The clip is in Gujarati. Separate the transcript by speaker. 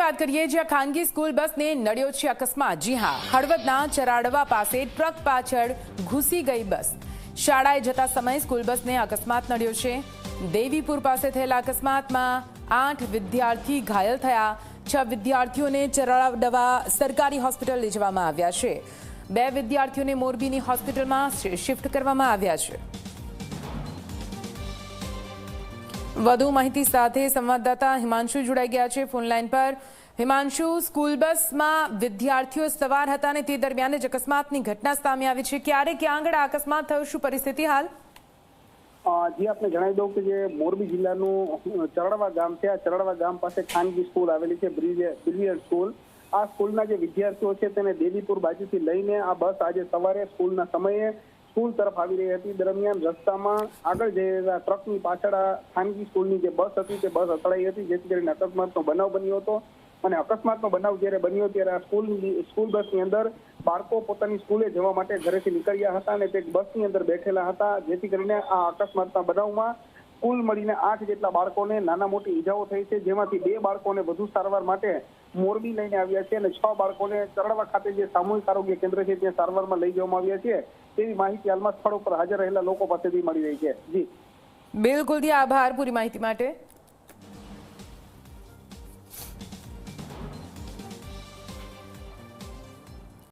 Speaker 1: વાત કરીએ જ્યાં ખાનગી સ્કૂલ બસને નડ્યો છે અકસ્માત। જી હા, હળવદના ચરાડવા પાસે ટ્રક પાછળ ઘૂસી ગઈ બસ। શાળાએ જતા સમયે સ્કૂલ બસને અકસ્માત નડ્યો છે। દેવીપુર પાસે થયેલા અકસ્માતમાં 8 વિદ્યાર્થી ઘાયલ થયા। 6 વિદ્યાર્થીઓને ચરાડવા સરકારી હોસ્પિટલ લઈ જવામાં આવ્યા છે। 2 વિદ્યાર્થીઓને મોરબીની હોસ્પિટલમાં શિફ્ટ કરવામાં આવ્યા છે। વધુ માહિતી સાથે સંવાદદાતા હિમાંશુ જોડાઈ ગયા છે ફોન લાઈન પર। હિમાંશુ, સ્કૂલ બસમાં વિદ્યાર્થીઓ સવાર હતા અને તે દરમિયાન જ અકસ્માતની ઘટના સામે આવી છે। ક્યારે ક્યાં આગળ આ અકસ્માત થયો, શું પરિસ્થિતિ હાલ?
Speaker 2: જી આપને જણાવી દઉં કે જે મોરબી જિલ્લાનું ચરાડવા ગામ છે, આ ચરાડવા ગામ પાસે ખાનગી સ્કૂલ આવેલી છે, બ્રિલિયન્ટ સ્કૂલ। આ સ્કૂલના જે વિદ્યાર્થીઓ છે તેને દેવીપુર બાજુથી લઈને આ બસ આજે સવારે સ્કૂલના સમયે સ્કૂલ તરફ આવી રહી હતી। દરમિયાન રસ્તામાં આગળ જઈ રહેલા ટ્રકની પાછળ આ ખાનગી સ્કૂલની જે બસ હતી તે બસ અથડાઈ હતી, જેથી કરીને અકસ્માતનો બનાવ બન્યો હતો। અને અકસ્માતનો બનાવ જ્યારે બન્યો ત્યારે આ સ્કૂલ બસની અંદર બાળકો પોતાની સ્કૂલે જવા માટે ઘરેથી નીકળ્યા હતા અને તે બસની અંદર બેઠેલા હતા, જેથી કરીને આ અકસ્માતના બનાવમાં કુલ મળીને 8 જેટલા બાળકોને નાના મોટી ઈજાઓ થઈ છે, જેમાંથી 2 બાળકોને વધુ સારવાર માટે મોરબી લઈને આવ્યા છે અને 6 બાળકોને ચરાડવા ખાતે જે સામૂહિક આરોગ્ય કેન્દ્ર છે ત્યાં સારવારમાં લઈ જવામાં આવ્યા છે, તેવી માહિતી હાલમાં સ્થળ ઉપર હાજર રહેલા લોકો પાસેથી મળી રહી છે। જી
Speaker 1: બિલકુલ, આભાર પૂરી માહિતી માટે।